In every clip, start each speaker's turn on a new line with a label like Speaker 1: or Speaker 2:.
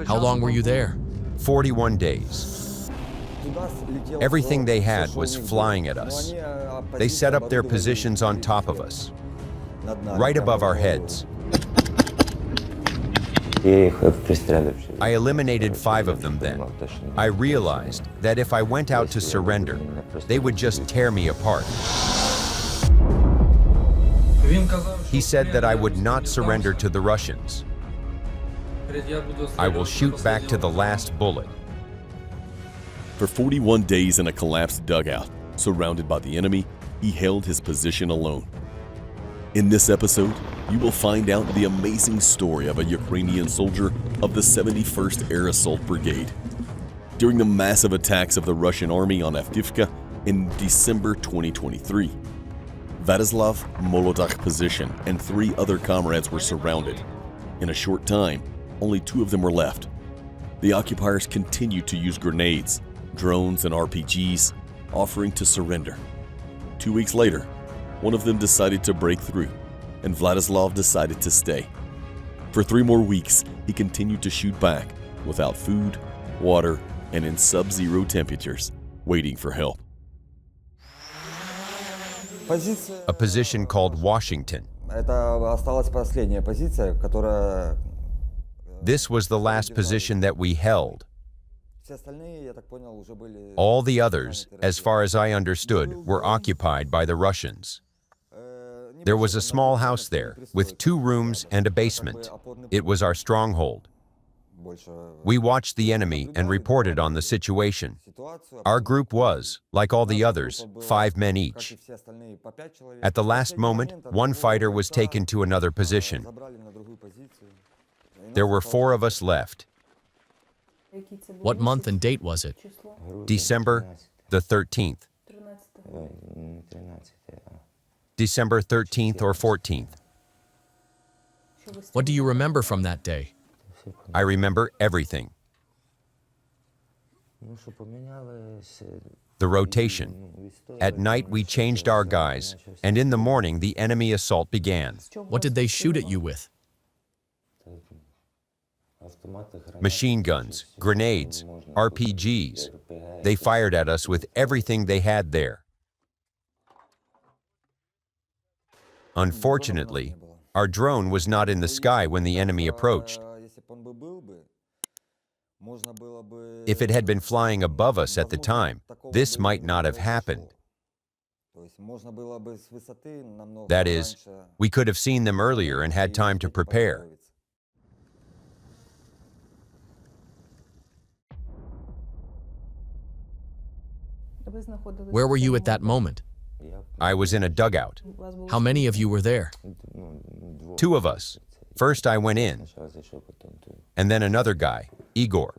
Speaker 1: How long were you there?
Speaker 2: 41 days. Everything they had was flying at us. They set up their positions on top of us, right above our heads. I eliminated 5 of them then. I realized that if I went out to surrender, they would just tear me apart. He said that I would not surrender to the Russians. I will shoot back to the last bullet.
Speaker 3: For 41 days in a collapsed dugout, surrounded by the enemy, he held his position alone. In this episode, you will find out the amazing story of a Ukrainian soldier of the 71st Air Assault Brigade. During the massive attacks of the Russian army on Avdiivka in December 2023, Vladislav Molodach's position and 3 other comrades were surrounded. In a short time, only 2 of them were left. The occupiers continued to use grenades, drones, and RPGs, offering to surrender. 2 weeks later, one of them decided to break through, and Vladislav decided to stay. For 3 more weeks, he continued to shoot back without food, water, and in sub-zero temperatures, waiting for help.
Speaker 2: A position called Washington. This was the last position that we held. All the others, as far as I understood, were occupied by the Russians. There was a small house there, with 2 rooms and a basement. It was our stronghold. We watched the enemy and reported on the situation. Our group was, like all the others, 5 men each. At the last moment, 1 fighter was taken to another position. There were 4 of us left.
Speaker 1: What month and date was it?
Speaker 2: December the 13th. December 13th or 14th.
Speaker 1: What do you remember from that day?
Speaker 2: I remember everything. The rotation. At night we changed our guys, and in the morning the enemy assault began.
Speaker 1: What did they shoot at you with?
Speaker 2: Machine guns, grenades, RPGs. They fired at us with everything they had there. Unfortunately, our drone was not in the sky when the enemy approached. If it had been flying above us at the time, this might not have happened. That is, we could have seen them earlier and had time to prepare.
Speaker 1: Where were you at that moment?
Speaker 2: I was in a dugout.
Speaker 1: How many of you were there?
Speaker 2: 2 of us. First I went in, and then another guy, Igor.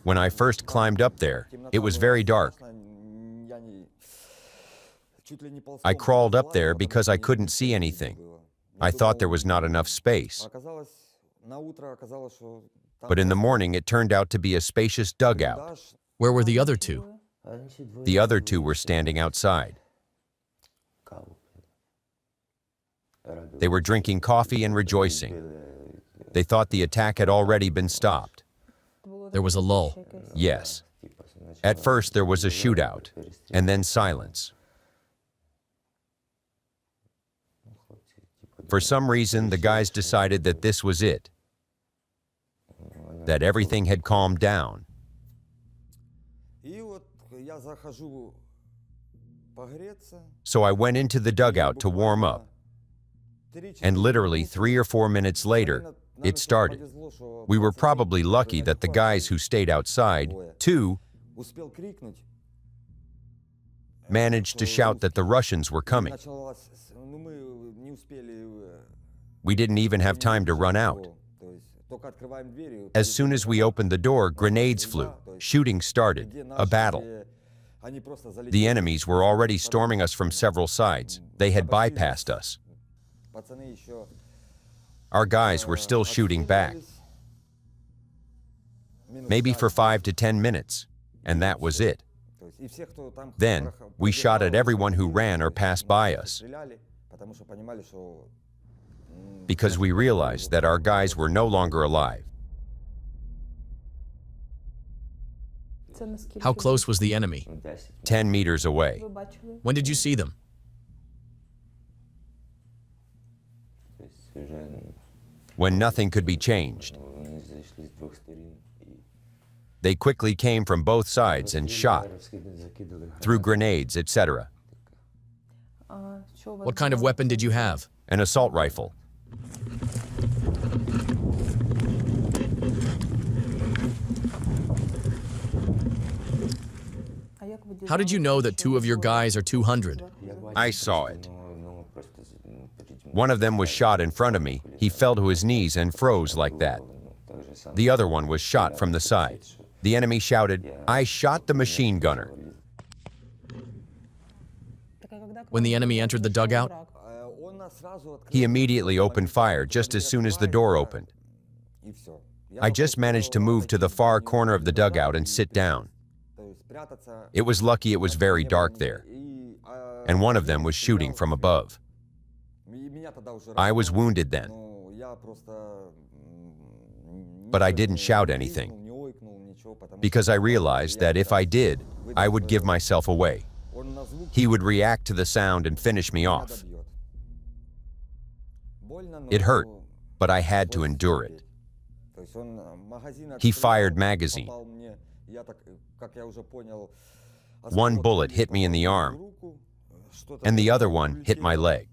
Speaker 2: When I first climbed up there, it was very dark. I crawled up there because I couldn't see anything. I thought there was not enough space. But in the morning, it turned out to be a spacious dugout.
Speaker 1: Where were the other 2?
Speaker 2: The other 2 were standing outside. They were drinking coffee and rejoicing. They thought the attack had already been stopped.
Speaker 1: There was a lull.
Speaker 2: Yes. At first there was a shootout, and then silence. For some reason, the guys decided that this was it, that everything had calmed down. So I went into the dugout to warm up, and literally 3 or 4 minutes later, it started. We were probably lucky that the guys who stayed outside, 2, managed to shout that the Russians were coming. We didn't even have time to run out. As soon as we opened the door, grenades flew, shooting started, a battle. The enemies were already storming us from several sides. They had bypassed us. Our guys were still shooting back. Maybe for 5 to 10 minutes, and that was it. Then, we shot at everyone who ran or passed by us. because we realized that our guys were no longer alive.
Speaker 1: How close was the enemy?
Speaker 2: 10 meters away.
Speaker 1: When did you see them?
Speaker 2: When nothing could be changed. They quickly came from both sides and shot, threw grenades, etc.
Speaker 1: What kind of weapon did you have?
Speaker 2: An assault rifle.
Speaker 1: How did you know that 2 of your guys are 200?
Speaker 2: I saw it. One of them was shot in front of me. He fell to his knees and froze like that. The other one was shot from the side. The enemy shouted, "I shot the machine gunner."
Speaker 1: When the enemy entered the dugout?
Speaker 2: He immediately opened fire just as soon as the door opened. I just managed to move to the far corner of the dugout and sit down. It was lucky it was very dark there, and one of them was shooting from above. I was wounded then, but I didn't shout anything, because I realized that if I did, I would give myself away. He would react to the sound and finish me off. It hurt, but I had to endure it. He fired magazine. One bullet hit me in the arm, and the other one hit my leg.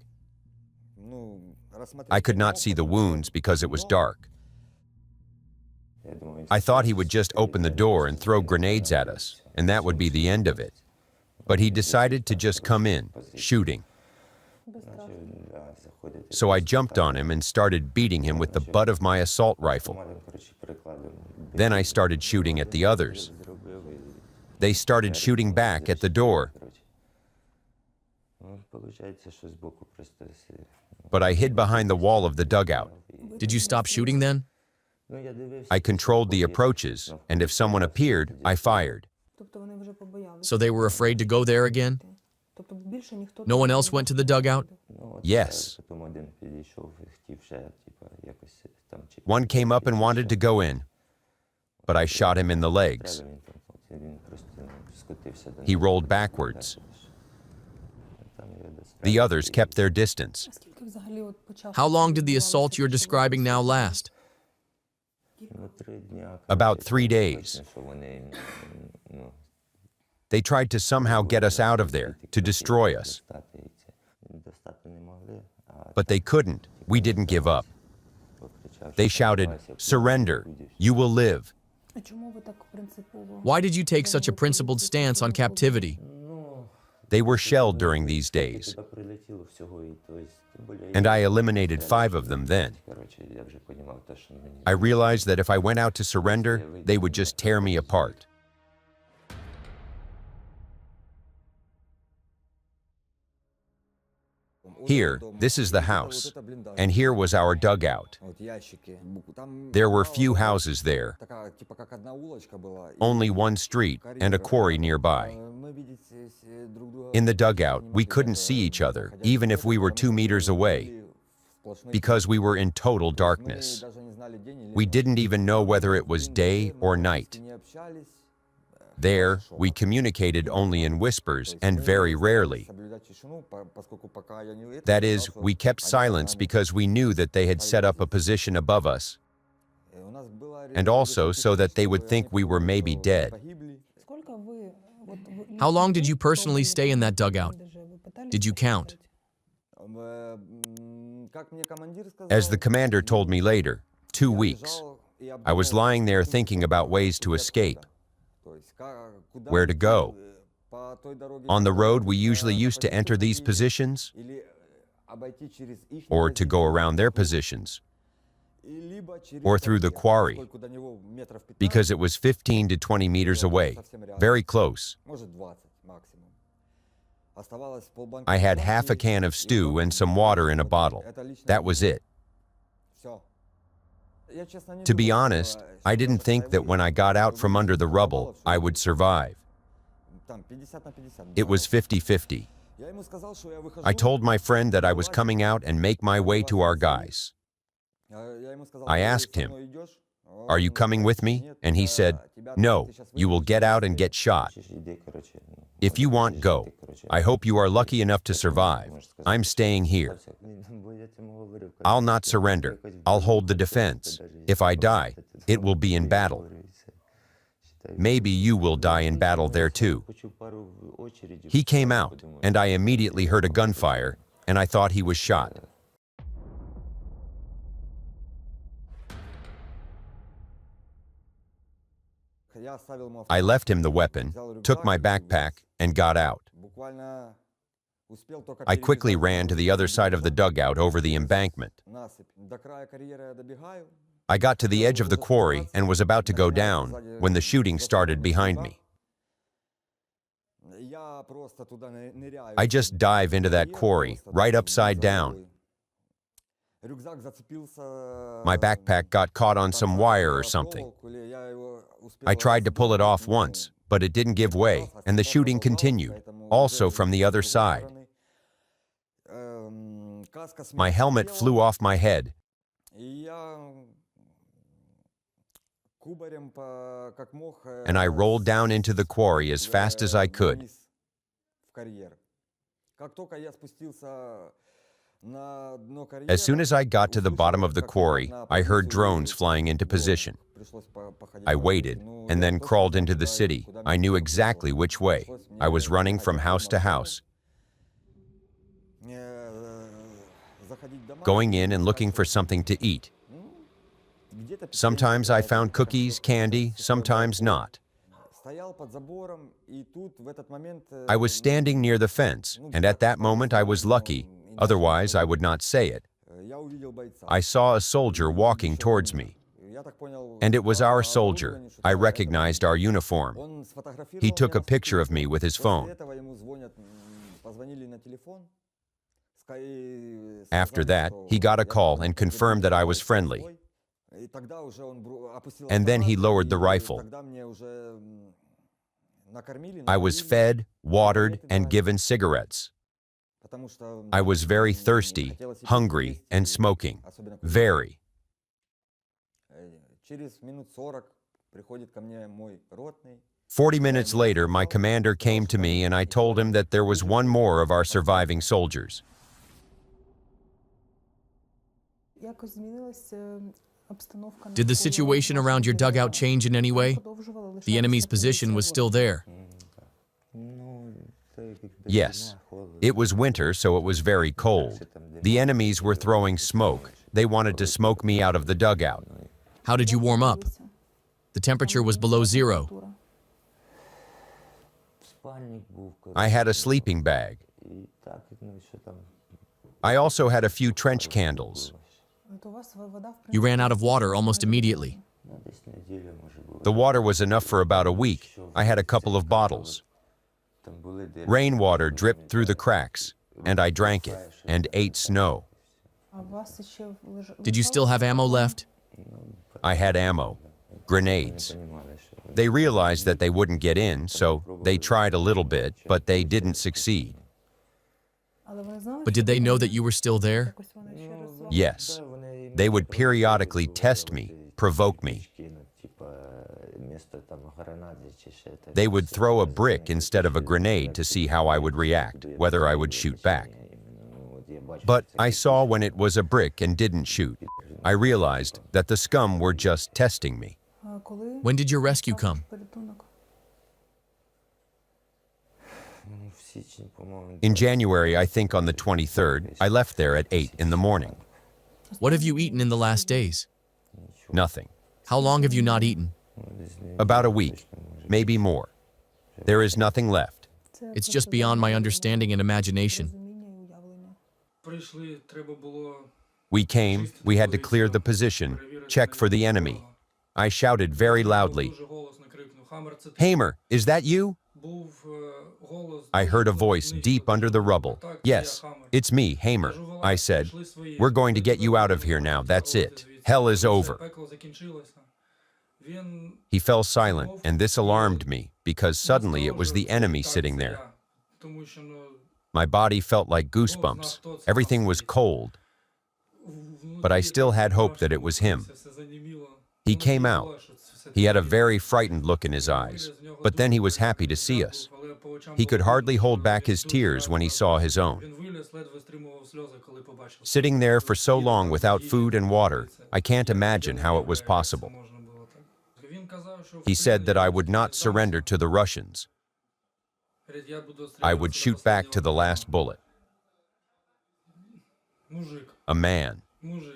Speaker 2: I could not see the wounds because it was dark. I thought he would just open the door and throw grenades at us, and that would be the end of it. But he decided to just come in, shooting. So I jumped on him and started beating him with the butt of my assault rifle. Then I started shooting at the others. They started shooting back at the door. But I hid behind the wall of the dugout.
Speaker 1: Did you stop shooting then?
Speaker 2: I controlled the approaches, and if someone appeared, I fired.
Speaker 1: So they were afraid to go there again? No one else went to the dugout?
Speaker 2: Yes. One came up and wanted to go in, but I shot him in the legs. He rolled backwards. The others kept their distance.
Speaker 1: How long did the assault you're describing now last?
Speaker 2: About 3 days. They tried to somehow get us out of there, to destroy us. But they couldn't. We didn't give up. They shouted, "Surrender, you will live."
Speaker 1: Why did you take such a principled stance on captivity?
Speaker 2: They were shelled during these days, and I eliminated 5 of them then. I realized that if I went out to surrender, they would just tear me apart. Here, this is the house, and here was our dugout. There were few houses there, only one street and a quarry nearby. In the dugout, we couldn't see each other, even if we were 2 meters away, because we were in total darkness. We didn't even know whether it was day or night. There, we communicated only in whispers and very rarely. That is, we kept silence because we knew that they had set up a position above us, and also so that they would think we were maybe dead.
Speaker 1: How long did you personally stay in that dugout? Did you count?
Speaker 2: As the commander told me later, 2 weeks. I was lying there thinking about ways to escape. Where to go? On the road, we usually used to enter these positions, or to go around their positions, or through the quarry, because it was 15 to 20 meters away, very close. I had half a can of stew and some water in a bottle. That was it. To be honest, I didn't think that when I got out from under the rubble, I would survive. It was 50-50. I told my friend that I was coming out and make my way to our guys. I asked him, "Are you coming with me?" And he said, "No, you will get out and get shot. If you want, go. I hope you are lucky enough to survive. I'm staying here. I'll not surrender. I'll hold the defense. If I die, it will be in battle. Maybe you will die in battle there too." He came out, and I immediately heard a gunfire, and I thought he was shot. I left him the weapon, took my backpack, and got out. I quickly ran to the other side of the dugout over the embankment. I got to the edge of the quarry and was about to go down when the shooting started behind me. I just dive into that quarry, right upside down. My backpack got caught on some wire or something. I tried to pull it off once, but it didn't give way, and the shooting continued, also from the other side. My helmet flew off my head. And I rolled down into the quarry as fast as I could. As soon as I got to the bottom of the quarry, I heard drones flying into position. I waited and then crawled into the city. I knew exactly which way. I was running from house to house, going in and looking for something to eat. Sometimes I found cookies, candy, sometimes not. I was standing near the fence, and at that moment I was lucky, otherwise I would not say it. I saw a soldier walking towards me, and it was our soldier. I recognized our uniform. He took a picture of me with his phone. After that, he got a call and confirmed that I was friendly. And then he lowered the rifle. I was fed, watered, and given cigarettes. I was very thirsty, hungry, and smoking. Very. 40 minutes later, my commander came to me and I told him that there was one more of our surviving soldiers.
Speaker 1: Did the situation around your dugout change in any way? The enemy's position was still there.
Speaker 2: Yes. It was winter, so it was very cold. The enemies were throwing smoke. They wanted to smoke me out of the dugout.
Speaker 1: How did you warm up? The temperature was below zero.
Speaker 2: I had a sleeping bag. I also had a few trench candles.
Speaker 1: You ran out of water almost immediately.
Speaker 2: The water was enough for about a week. I had a couple of bottles. Rainwater dripped through the cracks, and I drank it and ate snow.
Speaker 1: Did you still have ammo left?
Speaker 2: I had ammo, grenades. They realized that they wouldn't get in, so they tried a little bit, but they didn't succeed.
Speaker 1: But did they know that you were still there?
Speaker 2: Yes. They would periodically test me, provoke me. They would throw a brick instead of a grenade to see how I would react, whether I would shoot back. But I saw when it was a brick and didn't shoot. I realized that the scum were just testing me.
Speaker 1: When did your rescue come?
Speaker 2: In January, I think on the 23rd, I left there at 8 in the morning.
Speaker 1: What have you eaten in the last days?
Speaker 2: Nothing.
Speaker 1: How long have you not eaten?
Speaker 2: About a week, maybe more. There is nothing left.
Speaker 1: It's just beyond my understanding and imagination.
Speaker 2: We came, we had to clear the position, check for the enemy. I shouted very loudly, "Hamer, is that you?" I heard a voice deep under the rubble. "Yes, it's me, Hamer," I said. "We're going to get you out of here now, that's it. Hell is over." He fell silent, and this alarmed me, because suddenly it was the enemy sitting there. My body felt like goosebumps. Everything was cold. But I still had hope that it was him. He came out. He had a very frightened look in his eyes, but then he was happy to see us. He could hardly hold back his tears when he saw his own. Sitting there for so long without food and water, I can't imagine how it was possible. He said that I would not surrender to the Russians. I would shoot back to the last bullet. A man.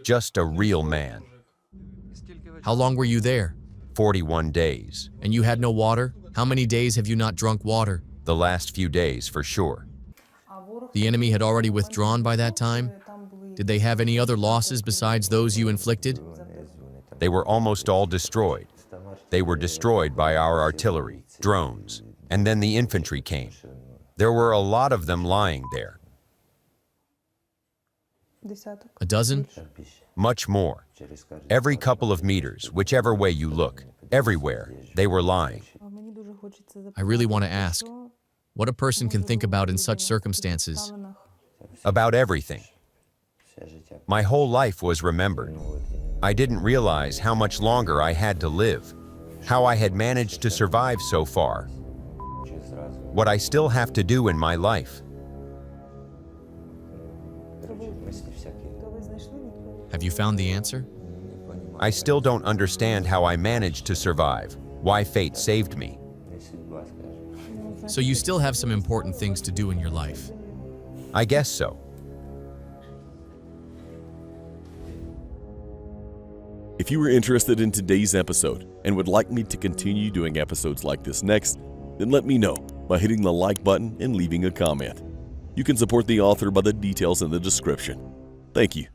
Speaker 2: Just a real man.
Speaker 1: How long were you there?
Speaker 2: 41 days.
Speaker 1: And you had no water? How many days have you not drunk water?
Speaker 2: The last few days, for sure.
Speaker 1: The enemy had already withdrawn by that time? Did they have any other losses besides those you inflicted?
Speaker 2: They were almost all destroyed. They were destroyed by our artillery, drones, and then the infantry came. There were a lot of them lying there.
Speaker 1: A dozen?
Speaker 2: Much more. Every couple of meters, whichever way you look, everywhere, they were lying.
Speaker 1: I really want to ask, what a person can think about in such circumstances.
Speaker 2: About everything. My whole life was remembered. I didn't realize how much longer I had to live, how I had managed to survive so far, what I still have to do in my life.
Speaker 1: Have you found the answer?
Speaker 2: I still don't understand how I managed to survive, why fate saved me.
Speaker 1: So you still have some important things to do in your life.
Speaker 2: I guess so.
Speaker 3: If you were interested in today's episode and would like me to continue doing episodes like this next, then let me know by hitting the like button and leaving a comment. You can support the author by the details in the description. Thank you.